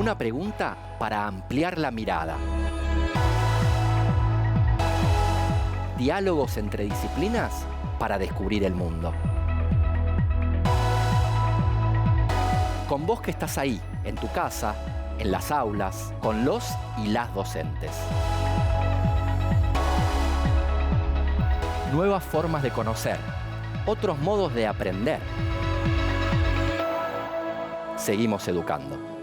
Una pregunta para ampliar la mirada. Diálogos entre disciplinas para descubrir el mundo. Con vos que estás ahí, en tu casa, en las aulas, con los y las docentes. Nuevas formas de conocer, otros modos de aprender. Seguimos educando.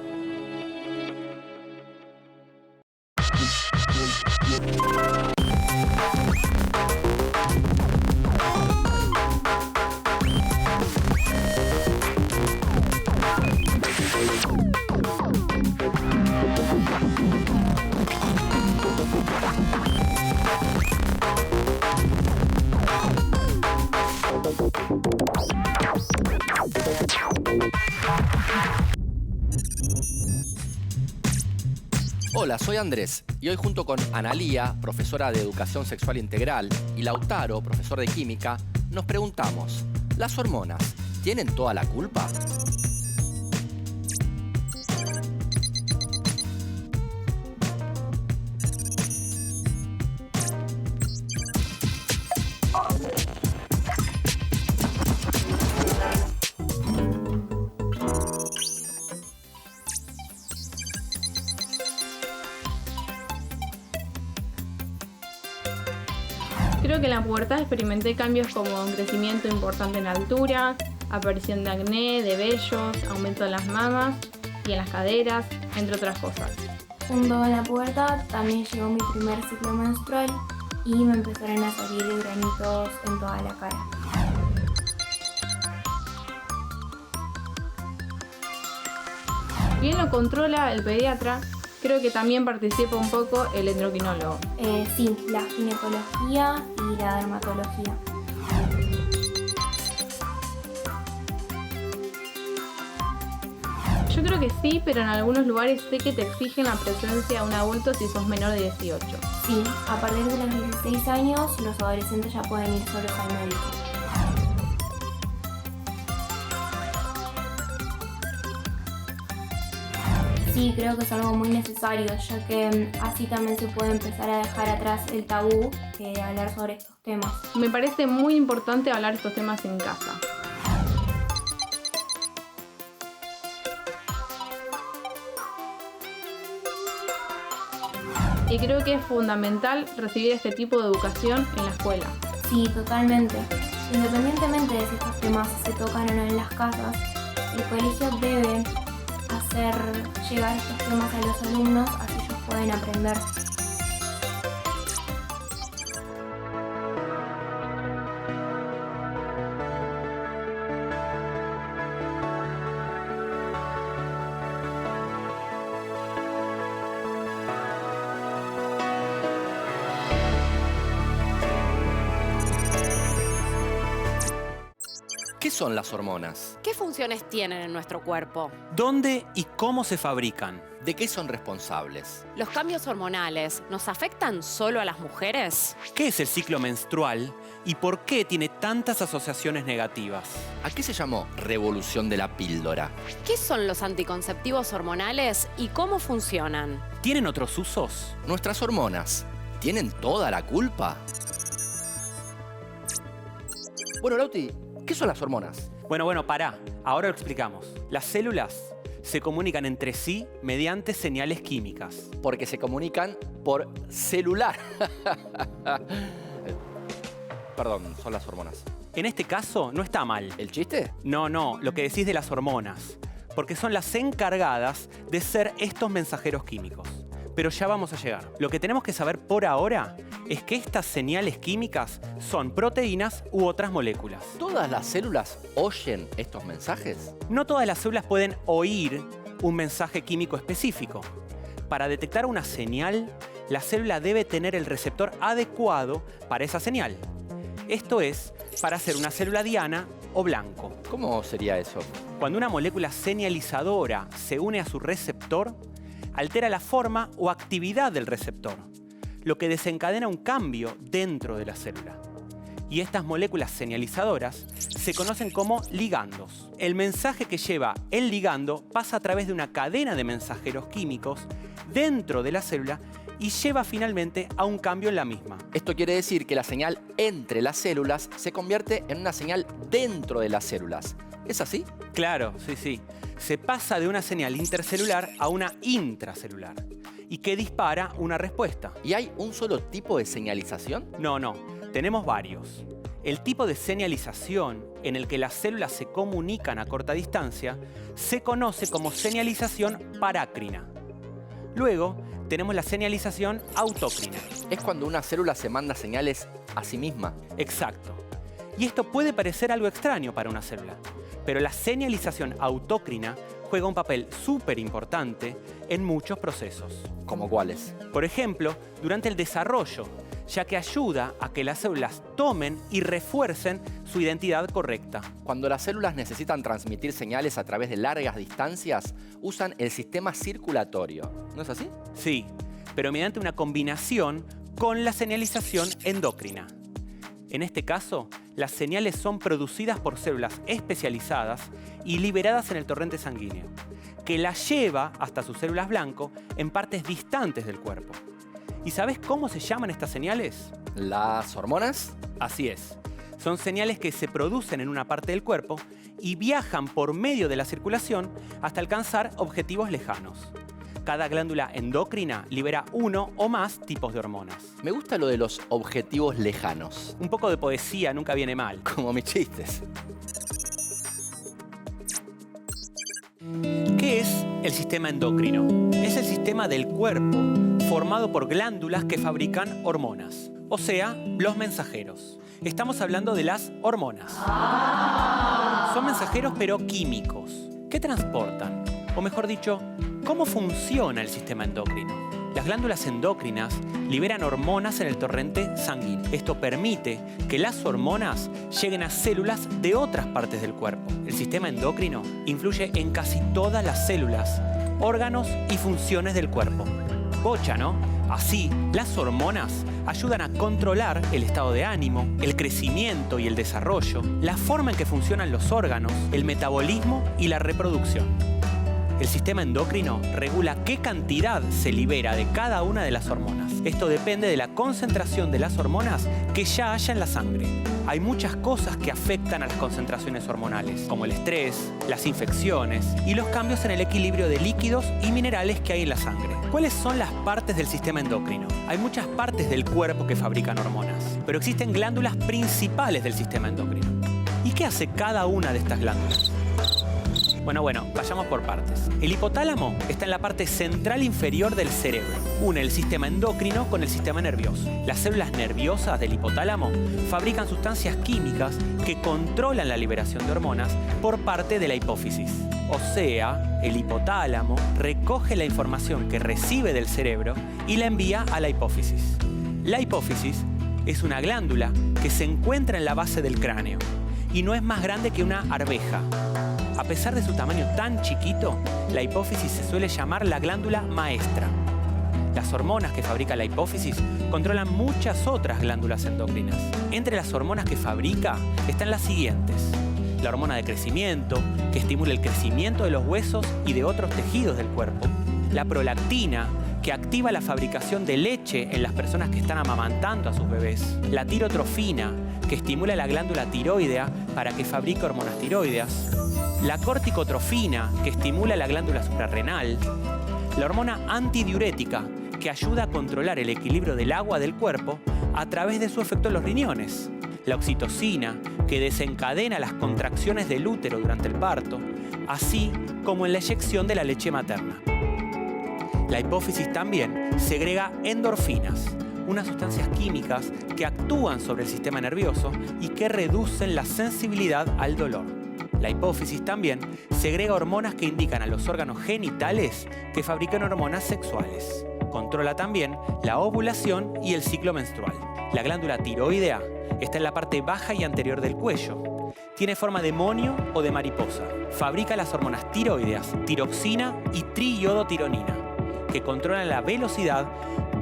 Hola, soy Andrés y hoy junto con Analía, profesora de Educación Sexual Integral, y Lautaro, profesor de Química, nos preguntamos, ¿las hormonas tienen toda la culpa? Creo que en la pubertad experimenté cambios como un crecimiento importante en altura, aparición de acné, de vellos, aumento en las mamas y en las caderas, entre otras cosas. Junto con la pubertad también llegó mi primer ciclo menstrual y me empezaron a salir granitos en toda la cara. Bien lo controla el pediatra, creo que también participa un poco el endocrinólogo. Sí, la ginecología y la dermatología. Yo creo que sí, pero en algunos lugares sé que te exigen la presencia de un adulto si sos menor de 18. Sí, a partir de los 16 años los adolescentes ya pueden ir solos al médico. Sí, creo que es algo muy necesario, ya que así también se puede empezar a dejar atrás el tabú de hablar sobre estos temas. Me parece muy importante hablar estos temas en casa. Y creo que es fundamental recibir este tipo de educación en la escuela. Sí, totalmente. Independientemente de si estos temas se tocan o no en las casas, el colegio debe hacer llegar estos temas a los alumnos, así ellos pueden aprender. ¿Qué son las hormonas? ¿Qué funciones tienen en nuestro cuerpo? ¿Dónde y cómo se fabrican? ¿De qué son responsables? ¿Los cambios hormonales nos afectan solo a las mujeres? ¿Qué es el ciclo menstrual y por qué tiene tantas asociaciones negativas? ¿A qué se llamó revolución de la píldora? ¿Qué son los anticonceptivos hormonales y cómo funcionan? ¿Tienen otros usos? ¿Nuestras hormonas tienen toda la culpa? Bueno, Lauti, ¿qué son las hormonas? Bueno, pará. Ahora lo explicamos. Las células se comunican entre sí mediante señales químicas. Porque se comunican por celular. Perdón, son las hormonas. En este caso, no está mal. ¿El chiste? No, lo que decís de las hormonas. Porque son las encargadas de ser estos mensajeros químicos. Pero ya vamos a llegar. Lo que tenemos que saber por ahora es que estas señales químicas son proteínas u otras moléculas. ¿Todas las células oyen estos mensajes? No todas las células pueden oír un mensaje químico específico. Para detectar una señal, la célula debe tener el receptor adecuado para esa señal. Esto es, para ser una célula diana o blanco. ¿Cómo sería eso? Cuando una molécula señalizadora se une a su receptor, altera la forma o actividad del receptor, lo que desencadena un cambio dentro de la célula. Y estas moléculas señalizadoras se conocen como ligandos. El mensaje que lleva el ligando pasa a través de una cadena de mensajeros químicos dentro de la célula y lleva finalmente a un cambio en la misma. Esto quiere decir que la señal entre las células se convierte en una señal dentro de las células. ¿Es así? Claro, sí. Se pasa de una señal intercelular a una intracelular y que dispara una respuesta. ¿Y hay un solo tipo de señalización? No. Tenemos varios. El tipo de señalización en el que las células se comunican a corta distancia se conoce como señalización parácrina. Luego, tenemos la señalización autócrina. Es cuando una célula se manda señales a sí misma. Exacto. Y esto puede parecer algo extraño para una célula, pero la señalización autócrina juega un papel súper importante en muchos procesos. ¿Cómo cuáles? Por ejemplo, durante el desarrollo, ya que ayuda a que las células tomen y refuercen su identidad correcta. Cuando las células necesitan transmitir señales a través de largas distancias, usan el sistema circulatorio. ¿No es así? Sí, pero mediante una combinación con la señalización endocrina. En este caso, las señales son producidas por células especializadas y liberadas en el torrente sanguíneo, que las lleva hasta sus células blanco en partes distantes del cuerpo. ¿Y sabes cómo se llaman estas señales? ¿Las hormonas? Así es. Son señales que se producen en una parte del cuerpo y viajan por medio de la circulación hasta alcanzar objetivos lejanos. Cada glándula endocrina libera uno o más tipos de hormonas. Me gusta lo de los objetivos lejanos. Un poco de poesía nunca viene mal. Como mis chistes. ¿Qué es el sistema endocrino? Es el sistema del cuerpo formado por glándulas que fabrican hormonas, o sea, los mensajeros. Estamos hablando de las hormonas. Son mensajeros pero químicos. ¿Qué transportan? O mejor dicho, ¿cómo funciona el sistema endocrino? Las glándulas endocrinas liberan hormonas en el torrente sanguíneo. Esto permite que las hormonas lleguen a células de otras partes del cuerpo. El sistema endocrino influye en casi todas las células, órganos y funciones del cuerpo. Bocha, ¿no? Así, las hormonas ayudan a controlar el estado de ánimo, el crecimiento y el desarrollo, la forma en que funcionan los órganos, el metabolismo y la reproducción. El sistema endocrino regula qué cantidad se libera de cada una de las hormonas. Esto depende de la concentración de las hormonas que ya haya en la sangre. Hay muchas cosas que afectan a las concentraciones hormonales, como el estrés, las infecciones y los cambios en el equilibrio de líquidos y minerales que hay en la sangre. ¿Cuáles son las partes del sistema endocrino? Hay muchas partes del cuerpo que fabrican hormonas, pero existen glándulas principales del sistema endocrino. ¿Y qué hace cada una de estas glándulas? Bueno, vayamos por partes. El hipotálamo está en la parte central inferior del cerebro. Une el sistema endocrino con el sistema nervioso. Las células nerviosas del hipotálamo fabrican sustancias químicas que controlan la liberación de hormonas por parte de la hipófisis. O sea, el hipotálamo recoge la información que recibe del cerebro y la envía a la hipófisis. La hipófisis es una glándula que se encuentra en la base del cráneo y no es más grande que una arveja. A pesar de su tamaño tan chiquito, la hipófisis se suele llamar la glándula maestra. Las hormonas que fabrica la hipófisis controlan muchas otras glándulas endocrinas. Entre las hormonas que fabrica están las siguientes. La hormona de crecimiento, que estimula el crecimiento de los huesos y de otros tejidos del cuerpo. La prolactina, que activa la fabricación de leche en las personas que están amamantando a sus bebés. La tirotrofina, que estimula la glándula tiroidea para que fabrique hormonas tiroideas. La corticotrofina, que estimula la glándula suprarrenal. La hormona antidiurética, que ayuda a controlar el equilibrio del agua del cuerpo a través de su efecto en los riñones. La oxitocina, que desencadena las contracciones del útero durante el parto, así como en la eyección de la leche materna. La hipófisis también segrega endorfinas, unas sustancias químicas que actúan sobre el sistema nervioso y que reducen la sensibilidad al dolor. La hipófisis también segrega hormonas que indican a los órganos genitales que fabrican hormonas sexuales. Controla también la ovulación y el ciclo menstrual. La glándula tiroidea está en la parte baja y anterior del cuello. Tiene forma de monio o de mariposa. Fabrica las hormonas tiroideas, tiroxina y triiodotironina, que controlan la velocidad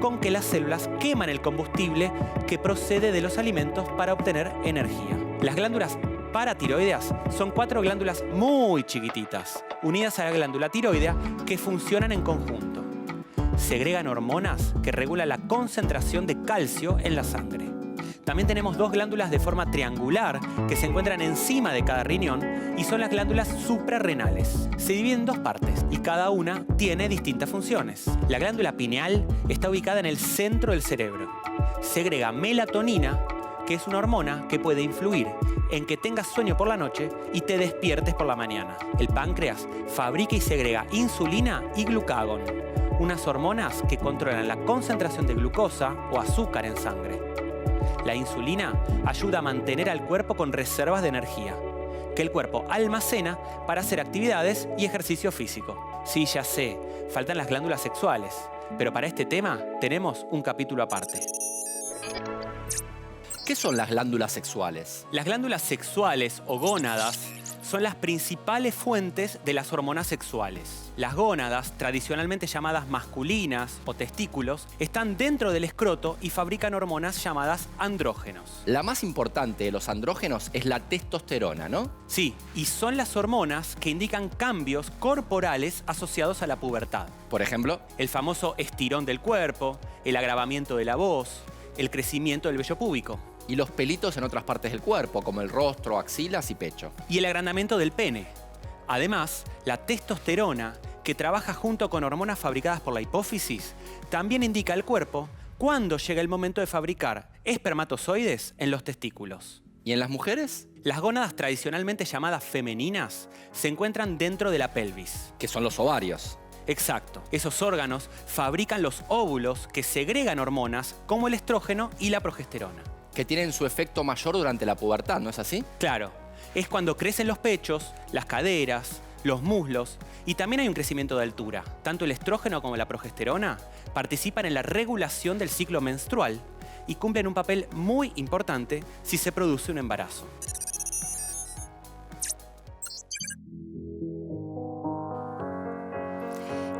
con que las células queman el combustible que procede de los alimentos para obtener energía. Las glándulas paratiroideas son 4 glándulas muy chiquititas, unidas a la glándula tiroidea, que funcionan en conjunto. Segregan hormonas que regulan la concentración de calcio en la sangre. También tenemos 2 glándulas de forma triangular que se encuentran encima de cada riñón y son las glándulas suprarrenales. Se dividen en 2 partes y cada una tiene distintas funciones. La glándula pineal está ubicada en el centro del cerebro. Segrega melatonina, que es una hormona que puede influir en que tengas sueño por la noche y te despiertes por la mañana. El páncreas fabrica y segrega insulina y glucagón, unas hormonas que controlan la concentración de glucosa o azúcar en sangre. La insulina ayuda a mantener al cuerpo con reservas de energía, que el cuerpo almacena para hacer actividades y ejercicio físico. Sí, ya sé, faltan las glándulas sexuales, pero para este tema tenemos un capítulo aparte. ¿Qué son las glándulas sexuales? Las glándulas sexuales o gónadas son las principales fuentes de las hormonas sexuales. Las gónadas, tradicionalmente llamadas masculinas o testículos, están dentro del escroto y fabrican hormonas llamadas andrógenos. La más importante de los andrógenos es la testosterona, ¿no? Sí, y son las hormonas que indican cambios corporales asociados a la pubertad. Por ejemplo, el famoso estirón del cuerpo, el agravamiento de la voz, el crecimiento del vello púbico. Y los pelitos en otras partes del cuerpo, como el rostro, axilas y pecho. Y el agrandamiento del pene. Además, la testosterona, que trabaja junto con hormonas fabricadas por la hipófisis, también indica al cuerpo cuándo llega el momento de fabricar espermatozoides en los testículos. ¿Y en las mujeres? Las gónadas tradicionalmente llamadas femeninas se encuentran dentro de la pelvis. Que son los ovarios. Exacto. Esos órganos fabrican los óvulos que segregan hormonas como el estrógeno y la progesterona. Que tienen su efecto mayor durante la pubertad, ¿no es así? Claro. Es cuando crecen los pechos, las caderas, los muslos y también hay un crecimiento de altura. Tanto el estrógeno como la progesterona participan en la regulación del ciclo menstrual y cumplen un papel muy importante si se produce un embarazo.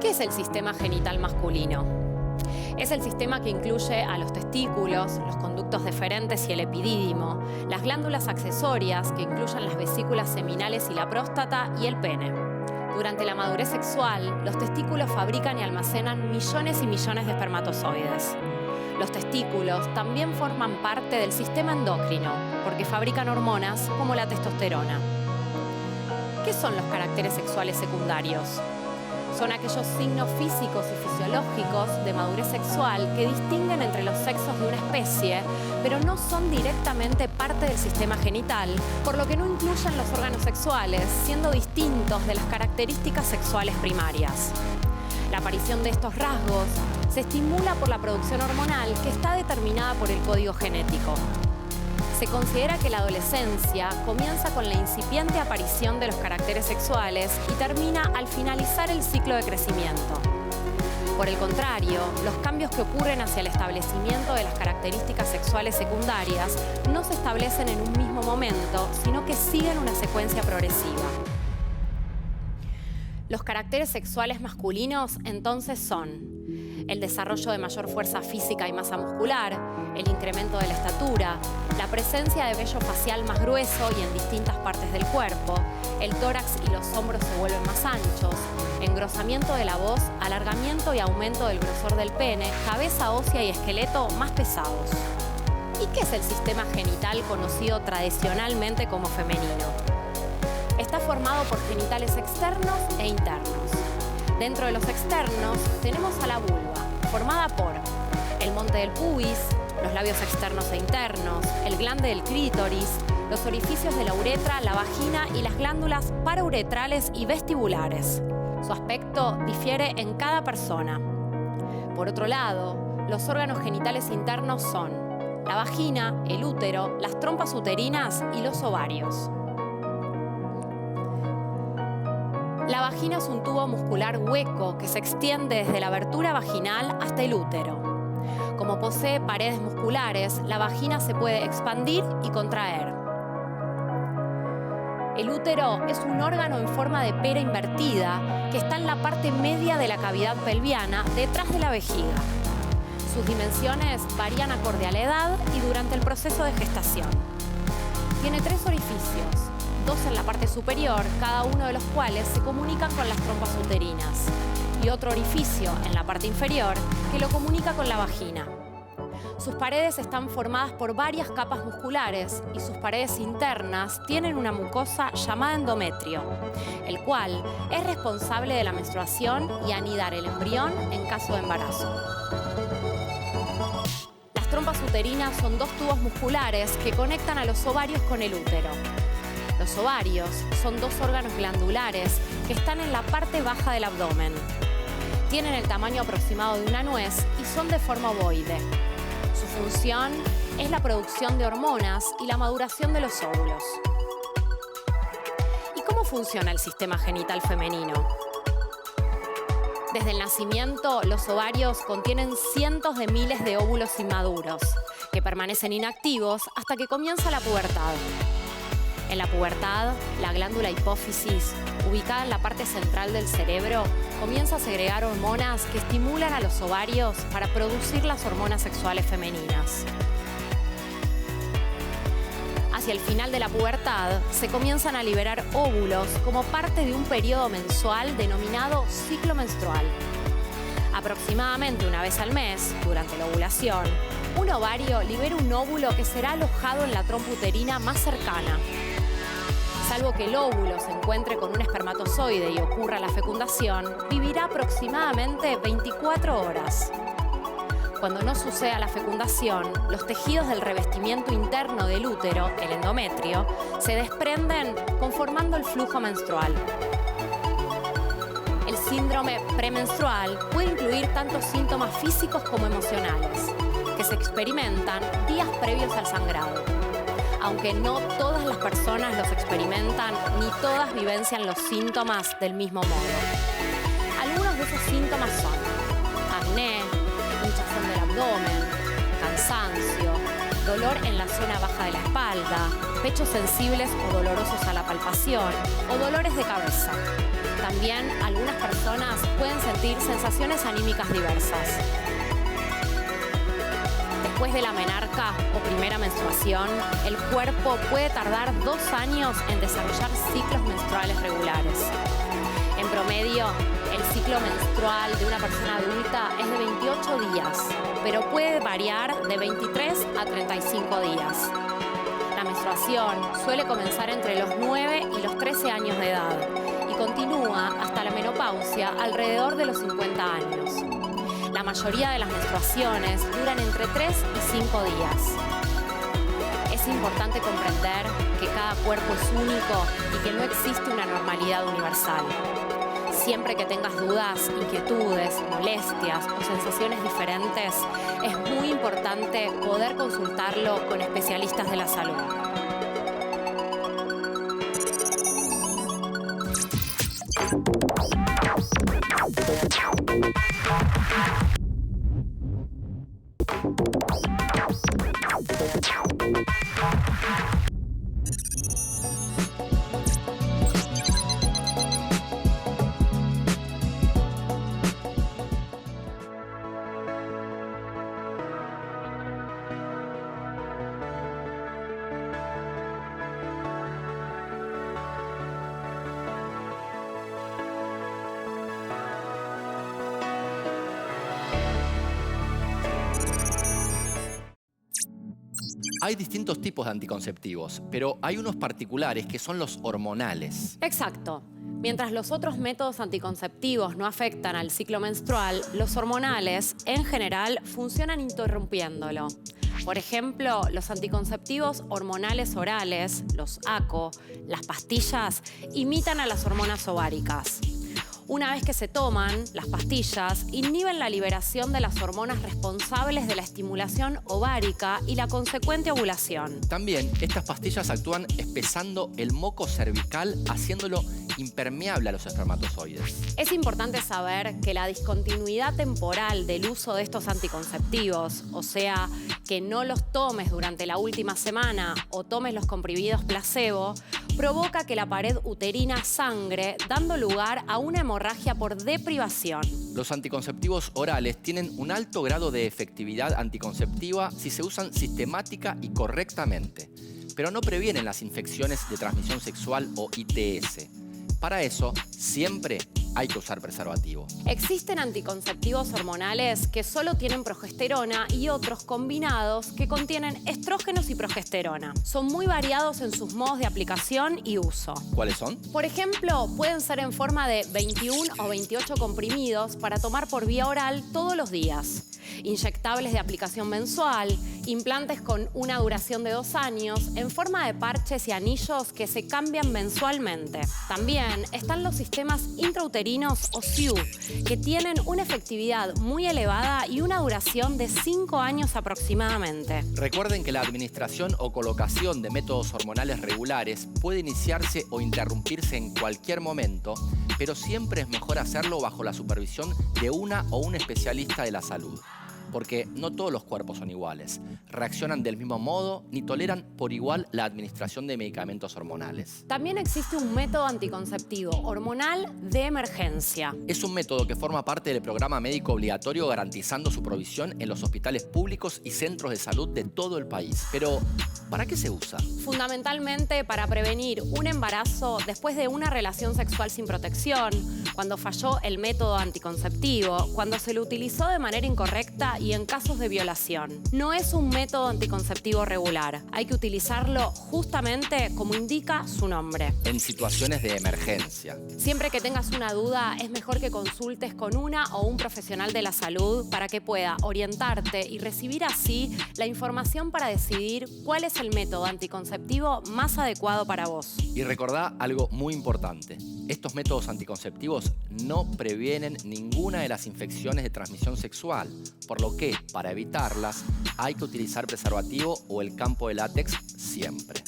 ¿Qué es el sistema genital masculino? Es el sistema que incluye a los testículos, los conductos deferentes y el epidídimo, las glándulas accesorias que incluyen las vesículas seminales y la próstata y el pene. Durante la madurez sexual, los testículos fabrican y almacenan millones y millones de espermatozoides. Los testículos también forman parte del sistema endocrino porque fabrican hormonas como la testosterona. ¿Qué son los caracteres sexuales secundarios? Son aquellos signos físicos y fisiológicos de madurez sexual que distinguen entre los sexos de una especie, pero no son directamente parte del sistema genital, por lo que no incluyen los órganos sexuales, siendo distintos de las características sexuales primarias. La aparición de estos rasgos se estimula por la producción hormonal que está determinada por el código genético. Se considera que la adolescencia comienza con la incipiente aparición de los caracteres sexuales y termina al finalizar el ciclo de crecimiento. Por el contrario, los cambios que ocurren hacia el establecimiento de las características sexuales secundarias no se establecen en un mismo momento, sino que siguen una secuencia progresiva. Los caracteres sexuales masculinos entonces son el desarrollo de mayor fuerza física y masa muscular, el incremento de la estatura, la presencia de vello facial más grueso y en distintas partes del cuerpo, el tórax y los hombros se vuelven más anchos, engrosamiento de la voz, alargamiento y aumento del grosor del pene, cabeza ósea y esqueleto más pesados. ¿Y qué es el sistema genital conocido tradicionalmente como femenino? Está formado por genitales externos e internos. Dentro de los externos tenemos a la vulva, formada por el monte del pubis, los labios externos e internos, el glande del clítoris, los orificios de la uretra, la vagina y las glándulas parauretrales y vestibulares. Su aspecto difiere en cada persona. Por otro lado, los órganos genitales internos son la vagina, el útero, las trompas uterinas y los ovarios. La vagina es un tubo muscular hueco que se extiende desde la abertura vaginal hasta el útero. Como posee paredes musculares, la vagina se puede expandir y contraer. El útero es un órgano en forma de pera invertida que está en la parte media de la cavidad pelviana, detrás de la vejiga. Sus dimensiones varían acorde a la edad y durante el proceso de gestación. Tiene 3 orificios, 2 en la parte superior, cada uno de los cuales se comunican con las trompas uterinas, y otro orificio en la parte inferior que lo comunica con la vagina. Sus paredes están formadas por varias capas musculares y sus paredes internas tienen una mucosa llamada endometrio, el cual es responsable de la menstruación y anidar el embrión en caso de embarazo. Las trompas uterinas son 2 tubos musculares que conectan a los ovarios con el útero. Los ovarios son 2 órganos glandulares que están en la parte baja del abdomen. Tienen el tamaño aproximado de una nuez y son de forma ovoide. Su función es la producción de hormonas y la maduración de los óvulos. ¿Y cómo funciona el sistema genital femenino? Desde el nacimiento, los ovarios contienen cientos de miles de óvulos inmaduros, que permanecen inactivos hasta que comienza la pubertad. En la pubertad, la glándula hipófisis, ubicada en la parte central del cerebro, comienza a segregar hormonas que estimulan a los ovarios para producir las hormonas sexuales femeninas. Hacia el final de la pubertad, se comienzan a liberar óvulos como parte de un periodo mensual denominado ciclo menstrual. Aproximadamente una vez al mes, durante la ovulación, un ovario libera un óvulo que será alojado en la trompa uterina más cercana. Salvo que el óvulo se encuentre con un espermatozoide y ocurra la fecundación, vivirá aproximadamente 24 horas. Cuando no suceda la fecundación, los tejidos del revestimiento interno del útero, el endometrio, se desprenden conformando el flujo menstrual. El síndrome premenstrual puede incluir tanto síntomas físicos como emocionales, que se experimentan días previos al sangrado. Aunque no todas las personas los experimentan ni todas vivencian los síntomas del mismo modo. Algunos de esos síntomas son acné, hinchazón del abdomen, cansancio, dolor en la zona baja de la espalda, pechos sensibles o dolorosos a la palpación o dolores de cabeza. También algunas personas pueden sentir sensaciones anímicas diversas. Después de la menarca o primera menstruación, el cuerpo puede tardar 2 años en desarrollar ciclos menstruales regulares. En promedio, el ciclo menstrual de una persona adulta es de 28 días, pero puede variar de 23 a 35 días. La menstruación suele comenzar entre los 9 y los 13 años de edad y continúa hasta la menopausia alrededor de los 50 años. La mayoría de las menstruaciones duran entre 3 y 5 días. Es importante comprender que cada cuerpo es único y que no existe una normalidad universal. Siempre que tengas dudas, inquietudes, molestias o sensaciones diferentes, es muy importante poder consultarlo con especialistas de la salud. Hay distintos tipos de anticonceptivos, pero hay unos particulares que son los hormonales. Exacto. Mientras los otros métodos anticonceptivos no afectan al ciclo menstrual, los hormonales, en general, funcionan interrumpiéndolo. Por ejemplo, los anticonceptivos hormonales orales, los ACO, las pastillas, imitan a las hormonas ováricas. Una vez que se toman, las pastillas inhiben la liberación de las hormonas responsables de la estimulación ovárica y la consecuente ovulación. También, estas pastillas actúan espesando el moco cervical, haciéndolo impermeable a los espermatozoides. Es importante saber que la discontinuidad temporal del uso de estos anticonceptivos, o sea, que no los tomes durante la última semana o tomes los comprimidos placebo, provoca que la pared uterina sangre, dando lugar a una hemorragia por deprivación. Los anticonceptivos orales tienen un alto grado de efectividad anticonceptiva si se usan sistemática y correctamente, pero no previenen las infecciones de transmisión sexual o ITS. Para eso, siempre hay que usar preservativo. Existen anticonceptivos hormonales que solo tienen progesterona y otros combinados que contienen estrógenos y progesterona. Son muy variados en sus modos de aplicación y uso. ¿Cuáles son? Por ejemplo, pueden ser en forma de 21 o 28 comprimidos para tomar por vía oral todos los días. Inyectables de aplicación mensual, implantes con una duración de 2 años, en forma de parches y anillos que se cambian mensualmente. También están los sistemas intrauterinos o SIU, que tienen una efectividad muy elevada y una duración de 5 años aproximadamente. Recuerden que la administración o colocación de métodos hormonales regulares puede iniciarse o interrumpirse en cualquier momento, pero siempre es mejor hacerlo bajo la supervisión de una o un especialista de la salud. Porque no todos los cuerpos son iguales, reaccionan del mismo modo ni toleran por igual la administración de medicamentos hormonales. También existe un método anticonceptivo hormonal de emergencia. Es un método que forma parte del programa médico obligatorio garantizando su provisión en los hospitales públicos y centros de salud de todo el país. Pero, ¿para qué se usa? Fundamentalmente para prevenir un embarazo después de una relación sexual sin protección, cuando falló el método anticonceptivo, cuando se lo utilizó de manera incorrecta y en casos de violación. No es un método anticonceptivo regular. Hay que utilizarlo justamente como indica su nombre. En situaciones de emergencia. Siempre que tengas una duda, es mejor que consultes con una o un profesional de la salud para que pueda orientarte y recibir así la información para decidir cuál es el método anticonceptivo más adecuado para vos. Y recordá algo muy importante. Estos métodos anticonceptivos no previenen ninguna de las infecciones de transmisión sexual, por lo que, para evitarlas, hay que utilizar preservativo o el campo de látex siempre.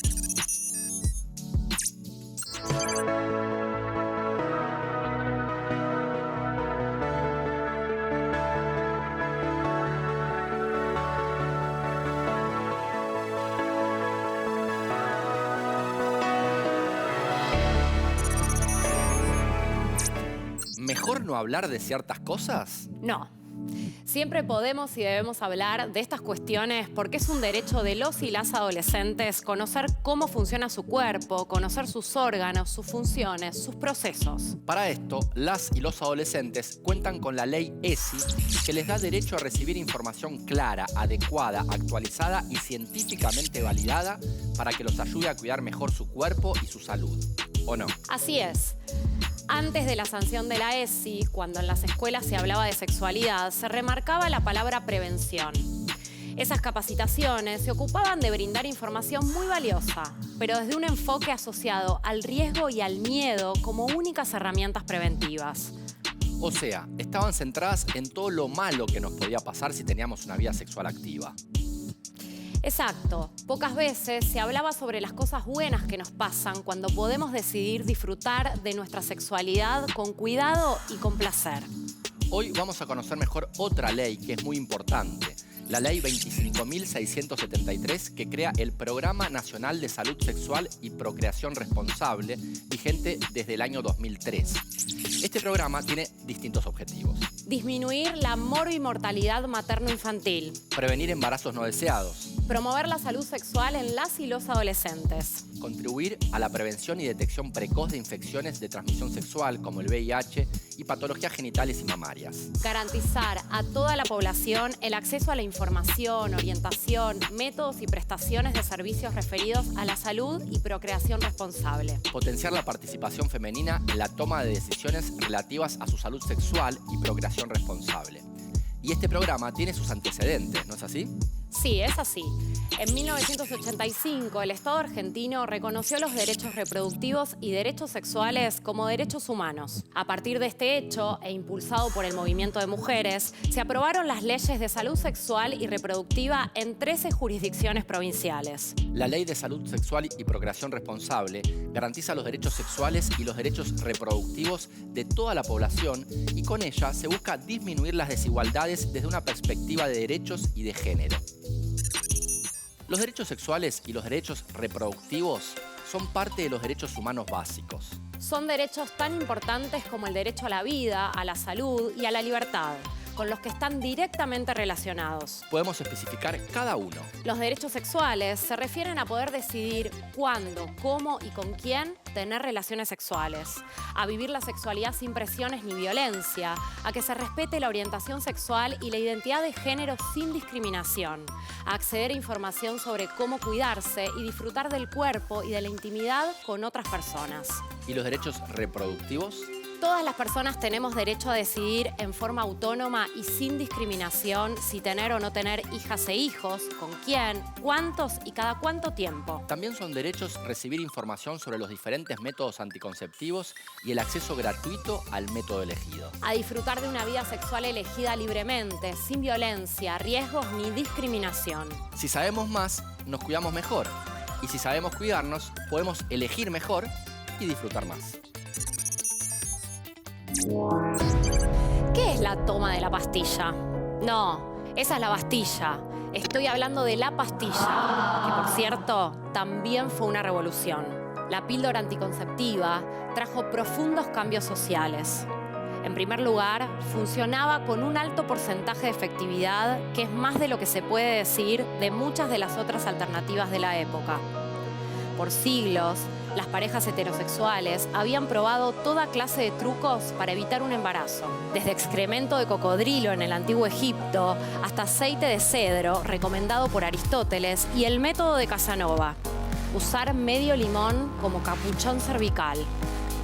¿Mejor no hablar de ciertas cosas? No. Siempre podemos y debemos hablar de estas cuestiones porque es un derecho de los y las adolescentes conocer cómo funciona su cuerpo, conocer sus órganos, sus funciones, sus procesos. Para esto, las y los adolescentes cuentan con la ley ESI, que les da derecho a recibir información clara, adecuada, actualizada y científicamente validada para que los ayude a cuidar mejor su cuerpo y su salud. ¿O no? Así es. Antes de la sanción de la ESI, cuando en las escuelas se hablaba de sexualidad, se remarcaba la palabra prevención. Esas capacitaciones se ocupaban de brindar información muy valiosa, pero desde un enfoque asociado al riesgo y al miedo como únicas herramientas preventivas. O sea, estaban centradas en todo lo malo que nos podía pasar si teníamos una vida sexual activa. Exacto. Pocas veces se hablaba sobre las cosas buenas que nos pasan cuando podemos decidir disfrutar de nuestra sexualidad con cuidado y con placer. Hoy vamos a conocer mejor otra ley que es muy importante, la Ley 25.673, que crea el Programa Nacional de Salud Sexual y Procreación Responsable, vigente desde el año 2003. Este programa tiene distintos objetivos. Disminuir la morbimortalidad materno-infantil. Prevenir embarazos no deseados. Promover la salud sexual en las y los adolescentes. Contribuir a la prevención y detección precoz de infecciones de transmisión sexual como el VIH y patologías genitales y mamarias. Garantizar a toda la población el acceso a la información, orientación, métodos y prestaciones de servicios referidos a la salud y procreación responsable. Potenciar la participación femenina en la toma de decisiones relativas a su salud sexual y procreación responsable. Y este programa tiene sus antecedentes, ¿no es así? Sí, es así. En 1985, el Estado argentino reconoció los derechos reproductivos y derechos sexuales como derechos humanos. A partir de este hecho, e impulsado por el movimiento de mujeres, se aprobaron las leyes de salud sexual y reproductiva en 13 jurisdicciones provinciales. La Ley de Salud Sexual y Procreación Responsable garantiza los derechos sexuales y los derechos reproductivos de toda la población y con ella se busca disminuir las desigualdades desde una perspectiva de derechos y de género. Los derechos sexuales y los derechos reproductivos son parte de los derechos humanos básicos. Son derechos tan importantes como el derecho a la vida, a la salud y a la libertad, con los que están directamente relacionados. Podemos especificar cada uno. Los derechos sexuales se refieren a poder decidir cuándo, cómo y con quién tener relaciones sexuales, a vivir la sexualidad sin presiones ni violencia, a que se respete la orientación sexual y la identidad de género sin discriminación, a acceder a información sobre cómo cuidarse y disfrutar del cuerpo y de la intimidad con otras personas. ¿Y los derechos reproductivos? Todas las personas tenemos derecho a decidir en forma autónoma y sin discriminación si tener o no tener hijas e hijos, con quién, cuántos y cada cuánto tiempo. También son derechos recibir información sobre los diferentes métodos anticonceptivos y el acceso gratuito al método elegido. A disfrutar de una vida sexual elegida libremente, sin violencia, riesgos ni discriminación. Si sabemos más, nos cuidamos mejor. Y si sabemos cuidarnos, podemos elegir mejor y disfrutar más. ¿Qué es la toma de la pastilla? No, esa es la Bastilla. Estoy hablando de la pastilla, que por cierto, también fue una revolución. La píldora anticonceptiva trajo profundos cambios sociales. En primer lugar, funcionaba con un alto porcentaje de efectividad, que es más de lo que se puede decir de muchas de las otras alternativas de la época. Por siglos, las parejas heterosexuales habían probado toda clase de trucos para evitar un embarazo. Desde excremento de cocodrilo en el antiguo Egipto hasta aceite de cedro, recomendado por Aristóteles, y el método de Casanova, usar medio limón como capuchón cervical.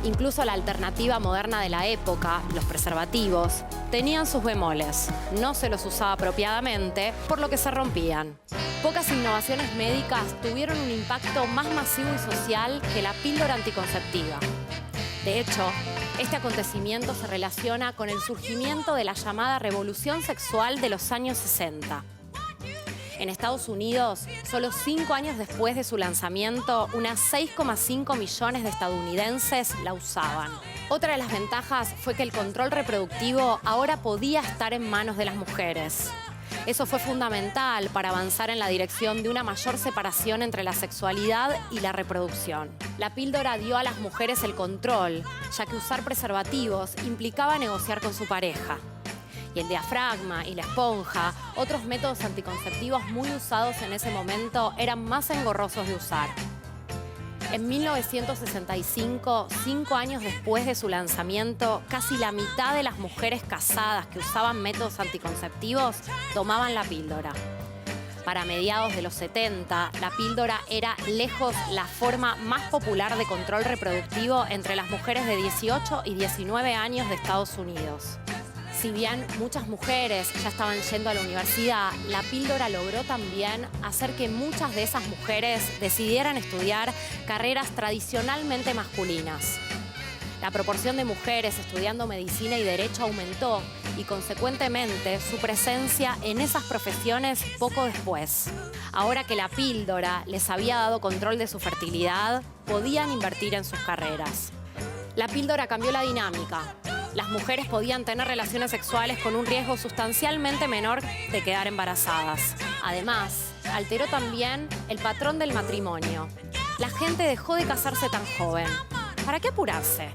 Incluso la alternativa moderna de la época, los preservativos, tenían sus bemoles. No se los usaba apropiadamente, por lo que se rompían. Pocas innovaciones médicas tuvieron un impacto más masivo y social que la píldora anticonceptiva. De hecho, este acontecimiento se relaciona con el surgimiento de la llamada revolución sexual de los años 60. En Estados Unidos, solo 5 años después de su lanzamiento, unas 6,5 millones de estadounidenses la usaban. Otra de las ventajas fue que el control reproductivo ahora podía estar en manos de las mujeres. Eso fue fundamental para avanzar en la dirección de una mayor separación entre la sexualidad y la reproducción. La píldora dio a las mujeres el control, ya que usar preservativos implicaba negociar con su pareja. Y el diafragma y la esponja, otros métodos anticonceptivos muy usados en ese momento, eran más engorrosos de usar. En 1965, 5 años después de su lanzamiento, casi la mitad de las mujeres casadas que usaban métodos anticonceptivos tomaban la píldora. Para mediados de los 70, la píldora era lejos la forma más popular de control reproductivo entre las mujeres de 18 y 19 años de Estados Unidos. Si bien muchas mujeres ya estaban yendo a la universidad, la píldora logró también hacer que muchas de esas mujeres decidieran estudiar carreras tradicionalmente masculinas. La proporción de mujeres estudiando medicina y derecho aumentó y, consecuentemente, su presencia en esas profesiones poco después. Ahora que la píldora les había dado control de su fertilidad, podían invertir en sus carreras. La píldora cambió la dinámica. Las mujeres podían tener relaciones sexuales con un riesgo sustancialmente menor de quedar embarazadas. Además, alteró también el patrón del matrimonio. La gente dejó de casarse tan joven. ¿Para qué apurarse?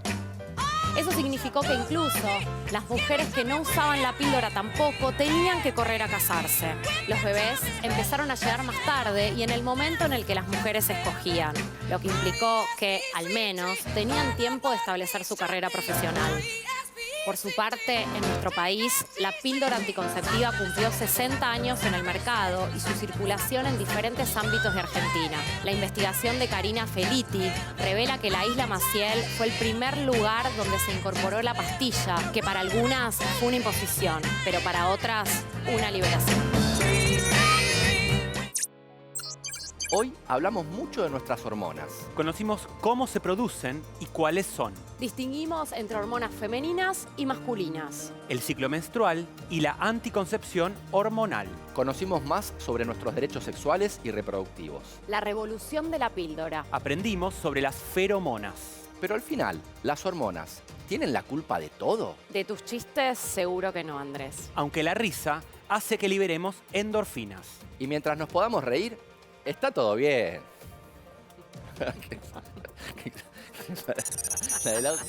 Eso significó que incluso las mujeres que no usaban la píldora tampoco tenían que correr a casarse. Los bebés empezaron a llegar más tarde y en el momento en el que las mujeres escogían, lo que implicó que, al menos, tenían tiempo de establecer su carrera profesional. Por su parte, en nuestro país, la píldora anticonceptiva cumplió 60 años en el mercado y su circulación en diferentes ámbitos de Argentina. La investigación de Karina Felitti revela que la isla Maciel fue el primer lugar donde se incorporó la pastilla, que para algunas fue una imposición, pero para otras una liberación. Hoy hablamos mucho de nuestras hormonas. Conocimos cómo se producen y cuáles son. Distinguimos entre hormonas femeninas y masculinas. El ciclo menstrual y la anticoncepción hormonal. Conocimos más sobre nuestros derechos sexuales y reproductivos. La revolución de la píldora. Aprendimos sobre las feromonas. Pero al final, ¿las hormonas tienen la culpa de todo? De tus chistes, seguro que no, Andrés. Aunque la risa hace que liberemos endorfinas. Y mientras nos podamos reír, está todo bien. La del audio.